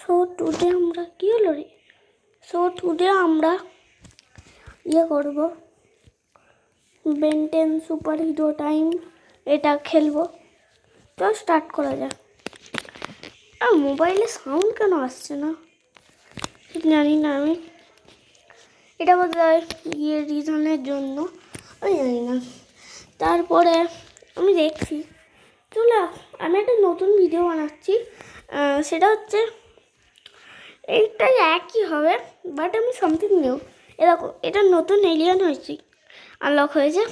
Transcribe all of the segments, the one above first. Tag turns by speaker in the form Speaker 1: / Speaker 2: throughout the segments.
Speaker 1: So today আমরা কি হলো রে টুডে আমরা করব বেন 10 সুপার হিরো টাইম এটা খেলবো। তো স্টার্ট করা যাক। আর মোবাইলে সাউন্ড কেন আসছে না জানি না আমি, এটা বোধহয় রিজনের জন্য আমি জানি না। তারপরে আমি দেখছি, চলো আমি একটা নতুন ভিডিও বানাচ্ছি। সেটা হচ্ছে এইটাই একই হবে, বাট আমি সামথিং নিউ। এরকম এটা নতুন এলিয়ান হয়েছি, আনলক হয়েছে।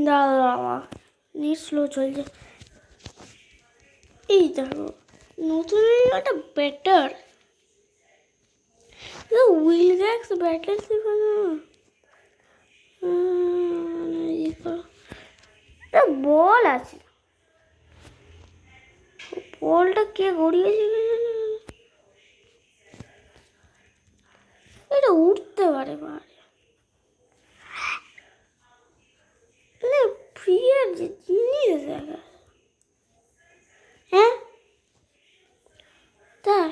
Speaker 1: দাঁড়া নেট স্লো চলছে। এই দেখো নতুন এলিয়ানটা বেটার। উইল গ্যাক্স ব্যাটল বল আছে, বলটা কে গড়িয়েছে? এটা উঠতে পারে প্রিয়ের যে জিনিস দেখা। হ্যাঁ তাই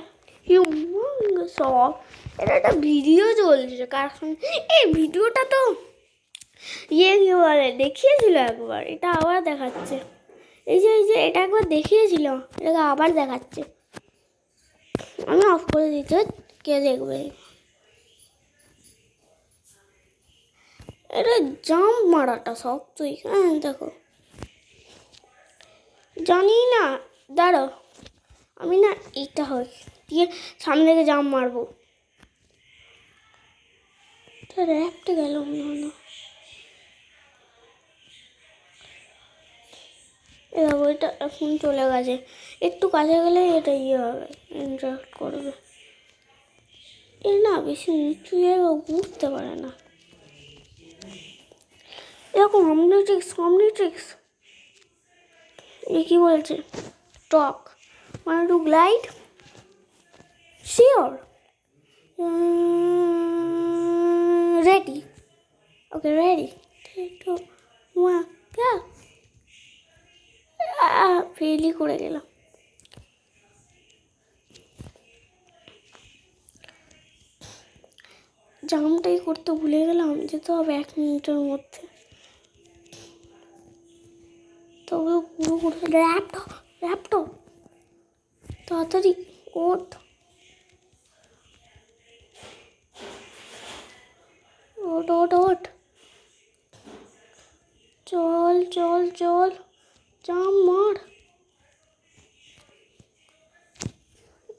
Speaker 1: সব এটা একটা ভিডিও চলছে কার সঙ্গে। এই ভিডিওটা তো কি বলে দেখিয়েছিল একবার, এটা আবার দেখাচ্ছে। এই যে এটা একবার দেখিয়েছিল, এটাকে আবার দেখাচ্ছে। আমি অফ করে দিতে, কে দেখবে? এটা জাম্প মারাটা শক্তই। হ্যাঁ দেখো, জানি না, দাঁড়ো আমি না এইটা হয় দিয়ে সামনে থেকে জাম্প মারবো। র্যাপটে গেল না, এটা এখন চলে গেছে। একটু কাছে গেলে এটা হবে, ইন্টারাক্ট করবে। এ না বেশি নিচু জায়গা বুঝতে পারে না। এরকম অমনিট্রিক্স এ কি বলছে? টক মানে to glide sure ready. Okay ready ফেলই করে গেলাম। জামটাই করতে ভুলে গেলাম, যেতে হবে 1 মিনিটের মধ্যে। তবে পুরো করতে র্যাপটপ তাড়াতাড়ি ওঠ। চল জাম মার।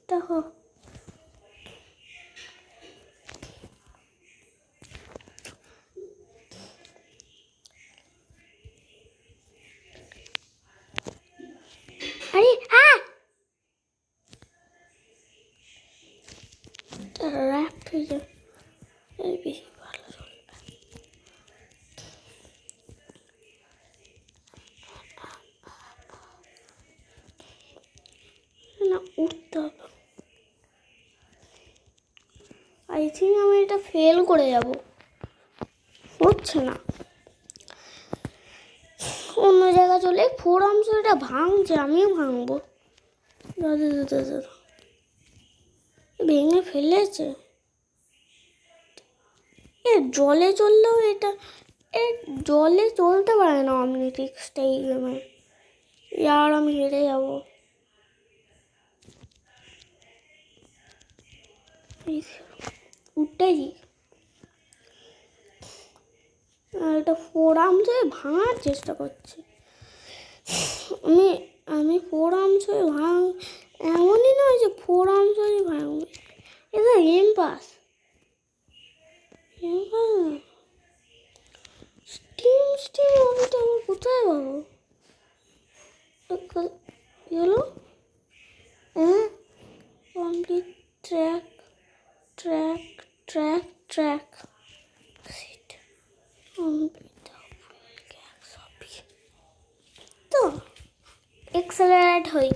Speaker 1: দেখো আরে র্যাপ হয়ে যাবে, বেশি ভালো চলবে না। উঠতে হবে। আই থিঙ্ক আমি এটা ফেল করে যাব, হচ্ছে না। অন্য জায়গা চলে 4 আর্মস এটা ভাঙছে, আমিও ভাঙবো। দাদা ভেঙে ফেলেছে। জলে চললেও এটা জলে চলতে পারে না অমনিট্রিক্সটা এই গেমে। আর আমি হেরে যাবো। উঠেছি, এটা 4 আর্মস ভাঙার চেষ্টা করছি। আমি 4 আর্মস এমনই নয় যে 4 আর্মস ভাঙবে। এটা গেম পাস স্টিম হবিটা আমার কোথায় পাবো? হলো কমপ্লিট ট্র্যাক তো এক্সেলারেট হই,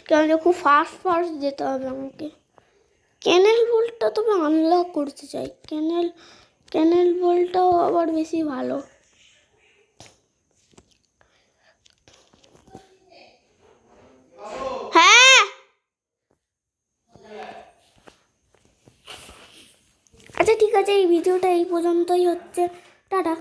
Speaker 1: কেন খুব ফাস্ট যেতে হবে আমাকে। ক্যানেল বোল্টটা তবে আনলক করতে চাই। ক্যানেল বোল্টটাও আবার বেশি ভালো। হ্যাঁ আজ এই ভিডিওটা এই পর্যন্তই হচ্ছে। টাটা।